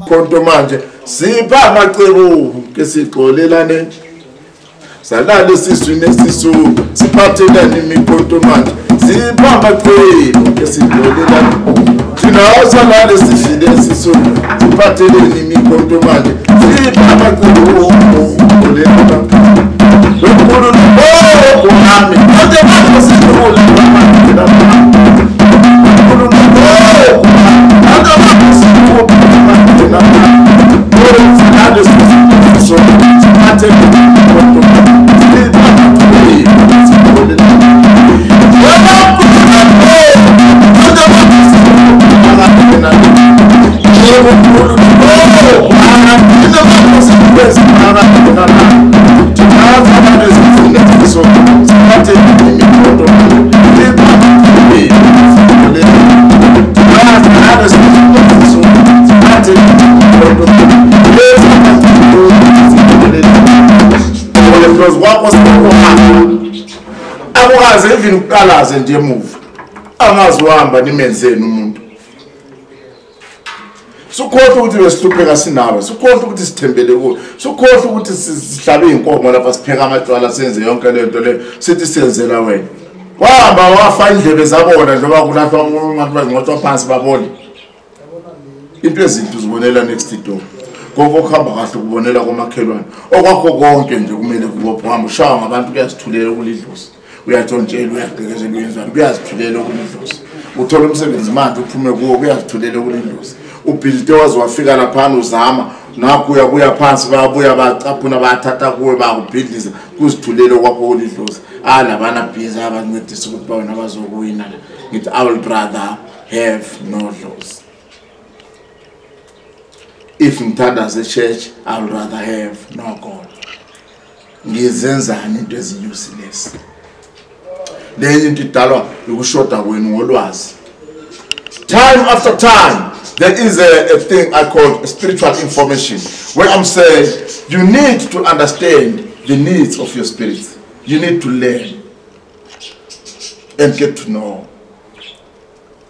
konto manje sipha amacebo ke sixolelane salale siswini sisu siphathelane imikonto manje sipha amacebo ke sixolelane thina salale siswini sisu siphathelane imikonto manje sipha amacebo olelana lokulu kuhami ade manje sisukule even ukalaze nje move angaziwamba nimenzeni umuntu sukhohle ukuthi besihlupheka sinawe sukhohle ukuthi sithembele kuwe sukhohle ukuthi sihlabe inkomo lapha sipheka amatwala senze yonke le nto le sithi senzela wena wahamba wafa indlebe zabona njengoba kulahlwa umuntu bangcotshwa phansi babone into ezinto uzibonela next door konke okuhamba kahle kubonela komakhelwane okwakho konke nje kumele kubophe hamba ushawa ngabantu kuyasithulela kulidlozi uyathontshela uyaqekezela uyenzana kuyazithulela kulidlozi uthola umsebenzi manje uphume kuwo kuyazithulela kulidlozi ubuild wazi wafika lapha uzama nakho uyabuya phansi bayabuya bacaphuna bayathatha kuwe bakubuildisa kuzithulela kwakho kulidlozi labana busy abancedisa ukuthi bawena bazokuwina ngithi I would rather have no loss. If ngithanda ze church I would rather have no God. Ngizenzani into eziuseless. Lenye into idalwa ukushoda kwenu ngolwazi. Time after time there is a thing I call spiritual information where I'm saying you need to understand the needs of your spirit. You need to learn and get to know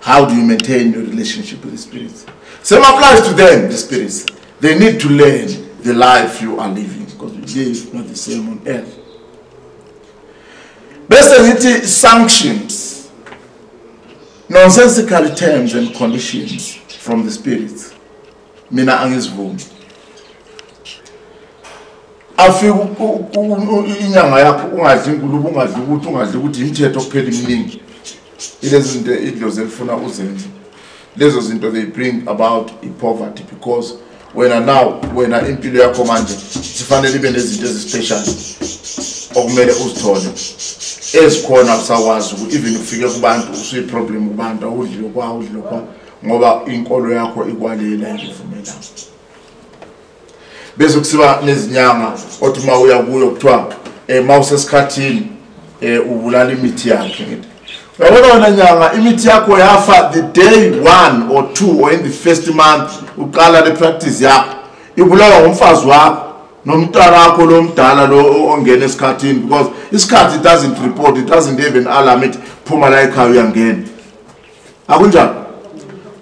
how do you maintain your relationship with the spirit. Same applies to them, the spirits. They need to learn the life you are living because we live not the same on earth. Basically, sanctions, nonsensical terms and conditions from the spirits. Mina angizivumi. Afika inyanga yakho ungadli inkulumo ungadli ukuthi ungadli ukuthi imithetho kuphela iminingi. Ilezi zinto idlozi elifuna uzenze. Lezo zinto they bring about poverty because when impilo yakho manje sifanele ibe nezinto ezispecial okumele uzithole ezikhona kusakwazi ukuthi even ufike kubantu usuyi problem kubantu awudli kwa ngoba inkolo yakho ikwalela ngivumela bese kusiba nezinyanga othi uma uya kuyo kuthiwa mawusesikhathini ubulala imithi yakhe ngithi yabona nyanga imithi yakho yafa the day 1 or 2 or in the first month uqala le practice yakho ibulawa ngumfazi wakho nomntwana wakho lo mdala lo ongena esikhathini because isikhathi doesn't report, it doesn't even alarm it phuma la ekhaya uyangena akunjalo.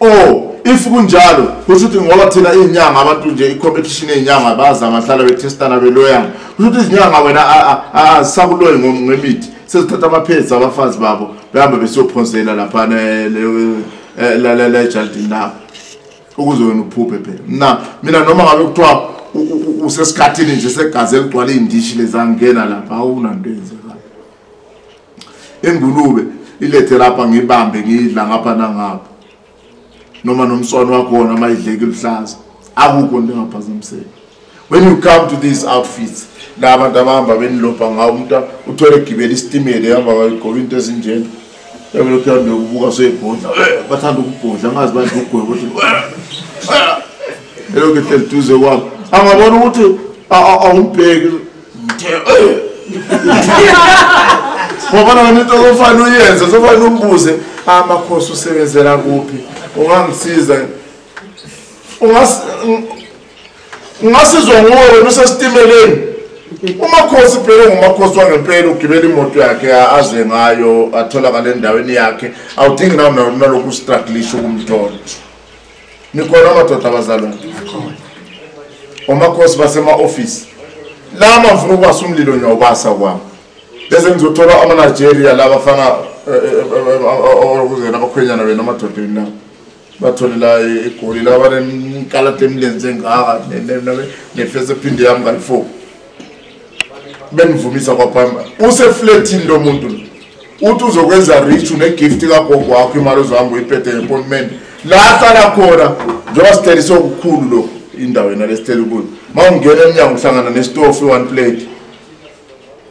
Oh, if kunjalo kusho ukuthi ngoba thina izinyanga abantu nje i-competition yezinyanga bazama hlala betestana beloyana kusho ukuthi izinyanga wena asakuloyi ngemithi sesithatha amaphezi abafazi babo behamba besiyophonsela lapha la ejardini lapho ukuze wena uphuphe phela. Mina noma ngabe kuthiwa usesikhathini nje segazi eligcwala indishi lezangena lapha awunanto yenzeka. Ingulube ilethe lapha ngibambe ngidla ngapha nangapha noma nomswana wakho wona mayidleke luhlaza akukho into engaphazamiseki. When you come to these outfits la abantu abahamba benilopha ngawo umuntu uthole gibela istimela ehamba ngayigqoka into ezinjena ebelokhu yande ukubuka soyibhodla bathanda ukubhodla ngazi bantu ugwebo ukuthi elokhu ehleli duze kwami angabona ukuthi awumbheki ngoba wena into ofanele uyenze sofanele umbuze amakhosi usebenzela kuphi ungangisiza ungasizwa nguwe wena usestimeleni umakhosi phela ngumakhosi wangempela ugibela imoto yakhe aze ngayo athola kale ndaweni yakhe awudingi nalokhu struggle ukumthola nikhona amadoda abazalwane omakhosi basema-ofisi lama mfuna ukwasa umlilo nyawubasa kwabo bese ngizothola ama-Nigeria labafana okuzena abakhwenyana wena amadodeni nabo batholela igoli laba nenkalate emlenze engaka nefese ephinde yami ngalifour benivumisa kwaphamba useflatini lo muntu uthi uzokwenza rich unegift kagogo wakho imali ozohamba uyiphethe ngeappointment la hlala khona njengoba sithelise okukhulu lo indawo yena lesithele kuyo mawungena emnyango uhlangana nesitofu one plate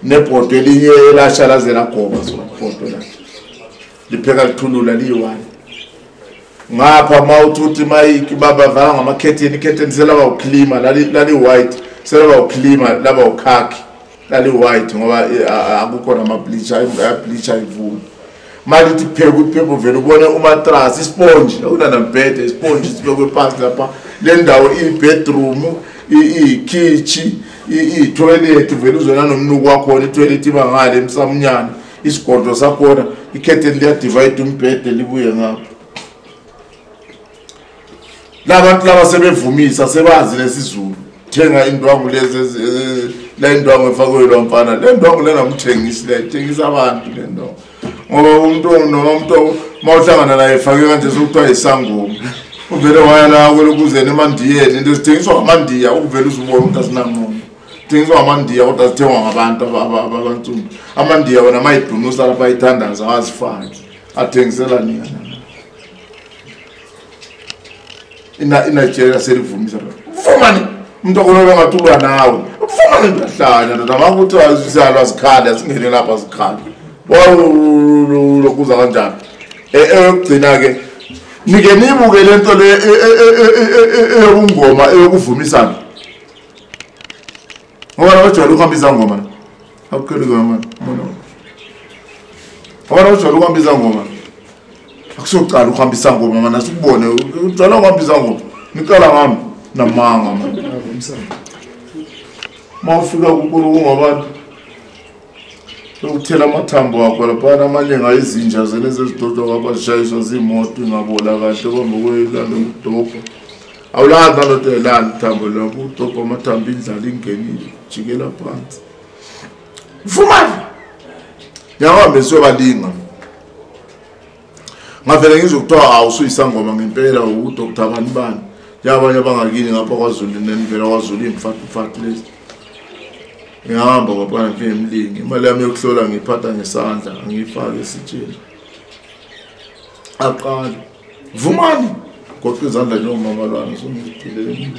nebhodo elinye elashalazela goba sobhodo la lipheka lithulula liyi-one ngapha mawuthuthi mayiki baba vala ngama-curtain selaba uklima lali-white selaba uklima laba ukhakhi lali-white ngoba akukho nama-bleacher ivula malithi pheka uphepho vele ubone umatrasi isponji akunanambhede isponji sibekwe phansi lapha le ndawo iyi-bedroom iyi-kitchen iyi-toilet vele uzona nomnuku wakhona itoilet iba ngale emsamnyana isigodlo sakhona i-curtain liyadivide umbhede libuye ngapha labantu laba sebevumisa sebazi lesizulu thenga indwangu lezi la indwangu efakwe lo mfana le ndwangu lena umthengisi le thengisa abantu le ndwangu ngoba umuntu noma umuntu mawuhlangana naye efake kanje sokuthiwa isangoma uvele waya la kwelokuzeni emandiyeni into zithengiswa ngamandiya ukuvela uzubona umuntu asinangqondo thengiswa ngamandiya kodwa zithengwa ngabantu abansundu amandiya wona mayidunusa lapha ayithandaza awazifaki athengisela nina iNigeria selivumisa ufumane umuntu okhona ngatulwa nawe ufumane ndahlanya noma ukuthi azizalwa zikhali asingene lapha zikhali lokuza kanjani eyokugcina ke nike nibuke lento le eyokungoma eyokuvumisana ngoba bajwayele ukuhambisa ngoma akukheli ngoma ngoba bajwayele ukuhambisa ngoma akusoqala ukuhambisa ngoma mana sikubone ujwayele ukuhambisa ngoma niqala ngami namanga manje mawufika kunkulunkulu ngabantu ukuthela amathambo akho lapha amanye ngayizinja zelezi ezidodwa kwabashayiswa zimoto ingabola kahle kwamba kwelanda ukudobha awulanda lo telala ithambo lapho udobha amathambo indlala ingenile jikela phansi ufumane yahambe siyobalinga ngavele ngizokuthiwa awusuyisangoma ngempela uDr. Banibani yabanye abangakini ngapha kwaZulu nenivela kwaZulu imfathu lezi ngihamba ngapha ngifike emlingi imali yami yokuhlola ngiphatha ngesandla ngifake esitsheni aqala vumani goqa izandla njengomama lwami somphilele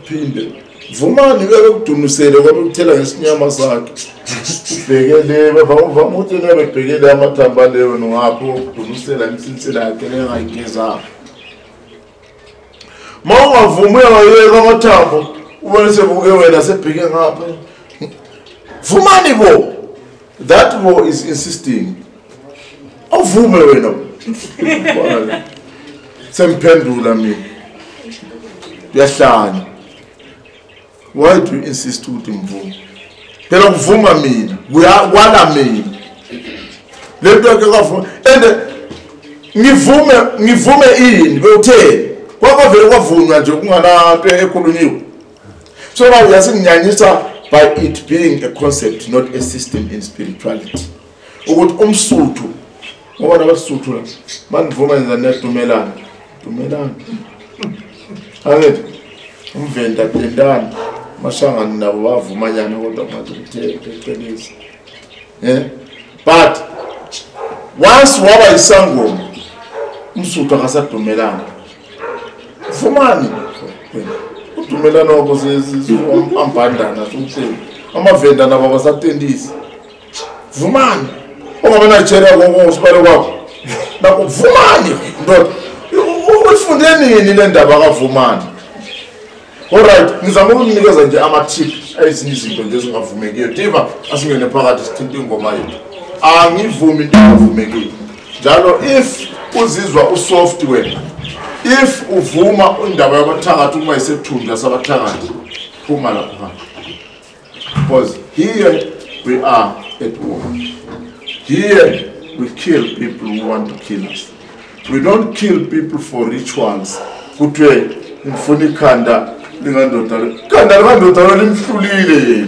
phinde vumani bekudunusele ngoba ukuthela ngesinyama sakhe ubhekele bavama ukuthi nebebhekele amathamba leyo ngapho ukudunusela imsinsela yakhe lengayigeza mawungavumi uyayeka amathambo ubone sebuke wena sebheke ngapha vumani bo that bo is insisting avume wena semphendula mina yahlanya why do you insist ukuthi ngivume phela ukuvuma mina kwala mina lento ke kwavuma and ngivume ini bewutheni kwavele kwavunywa nje kungananto ekhulunyiwe so now yasinginyanyisa by it being a concept not a system in spirituality ukuthi umsuthu ngoba nabasuthu la banivuma nza nedumelana angithi umvenda tendana mashangani nabo bavumanyana kodwa ngathi kuthekelisa but once waba isangoma umsuthu akasadumelana vumani udumelana wabo ambandana somtheni amavenda nabo basatendisi vumani ongabanatshelwa ngosibalo kwakho nakho vumani ndoda ufunde nini le ndaba kavumani alright ngizama ukunikeza nje ama-tip ezinye izinto nje ezingavumekiyo diva asingene phakathi sithinta ingoma yethu angivumi into engavumekile njalo if uzizwa usoftware if uvuma indaba yabathakathi uma isethunja sabathakathi phuma lapha because here we are at war. Here we kill people who want to kill us. We don't kill people for rituals. Kutwe ngifuna ikhanda lingandoda. Ikhanda lingandoda limhlulile yena.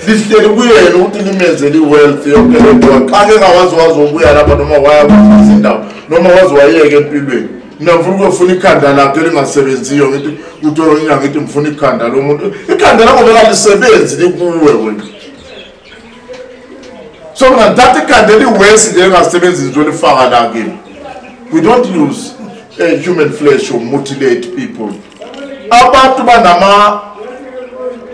Lihleli kuyena ukuthi limenzele wealth yonke lento. Xa ke ngawazi ubuya lapha noma waya kuzindawo noma wazi wayeke empilweni. Mina ngifuna ukufuna ikhanda lakhe lingasebenziyo ngithi uthola inyanga ngithi ngifuna ikhanda lo muntu. Ikhanda lakho vela lisebenzi likuwe wena. So that ikhanda liwesi lingasebenzi nje lifaka la kimi. We don't use human flesh to mutilate people. Abantu banama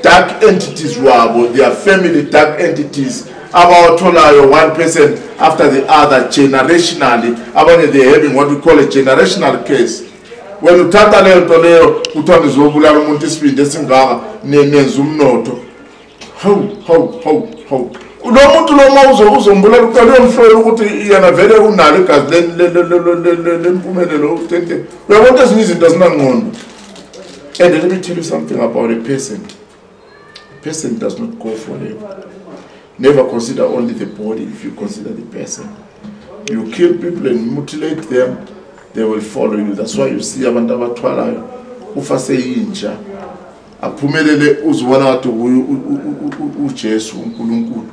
dark entities wabo, their family dark entities. Abawutholayo one person after the other generationally. Abanye they having what we call a generational case. When uthatha leyo nto leyo uthanda zobulala umuntu isibindi esingaka nenenza umnotho. How lo muntu lo mawuzo uzombulela uqale umhlola ukuthi yena vele unalo igazi lempumelelo utente. Uyabona ezinye izinto azinangqondo. And let me tell you something about a person. A person does not go forever. Never consider only the body if you consider the person. You kill people and mutilate them, they will follow you. That's why you see abantu abathwalayo ufa seyinja aphumelele uzibona wathi uJesu uNkulunkulu.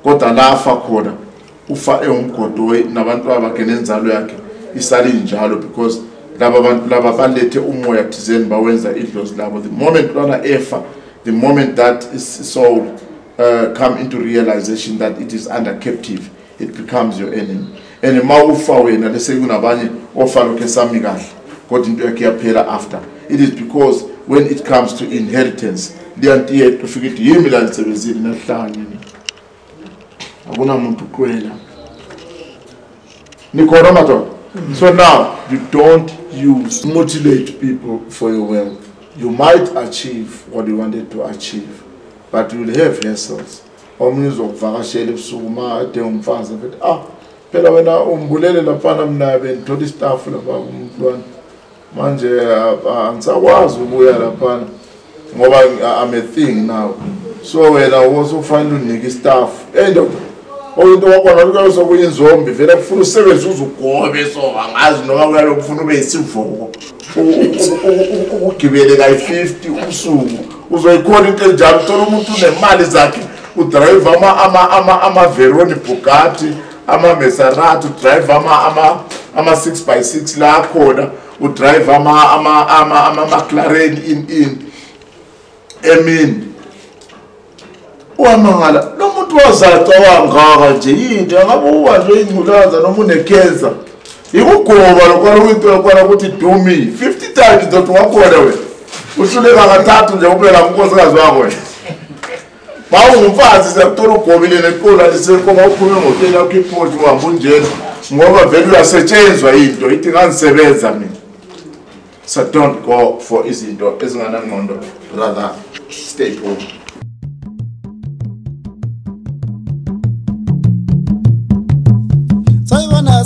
Kodwa lafa khona ufa eumgodo nabantu abakhe nenzalo yakhe isali njalo because laba balethe umoya thizeni bawenza idlozi labo. The moment lona efa, the moment that is soul come into realization that it is under captive, it becomes your enemy. And ma ufa wena lese kunabanye ofa lokhe sami kahle kodwa into yakhe yaphela after. It is because when it comes to inheritance liyantiye ufika ithi yimi la lisebenzile nahlanje akuna muntu kwela nikhona madoda. So now you don't mutilate people for your wealth. You might achieve what you wanted to achieve, but you will have hassles. Omunye uzokuvakashela ebusuku ma ade umfazi athi phela wena umbulele lapha mina bengithola istaff lapha umntwana manje angisakwazi ukuya lapha ngoba I'm a thing now. So wena uzofanele unike istaff and oyinto wakhona lokho kuyinzombi vele kufuna usebenze uzugobe so angazi noma kuyalo kufuna ube isivoko ugibele kayi50 usuku uzoyikhona into enjalo thola umuntu unemali zakhe udrive ama Veroni Bugatti ama Maserati udrive ama 6x6 la khona udrive ama McLaren in Emin wamangala lo muntu wazaca wangaka nje into ngabe uwanjwe ingculaza noma unecancer ikugoba lokho into lokho ukuthi do me 50 times dot wakhona wena uhluleka kathathu nje kuphela unkosikazi wakho wena bawungumfazi siyakuthola ugobile neqola lisekoma uphume ngotela yakho iphothi uhamba unjena ngoba vele uyasetshenzwa into ithi ngangisebenza mina. So don't go for izinto ezinganangqondo, rather stay home. Sayibona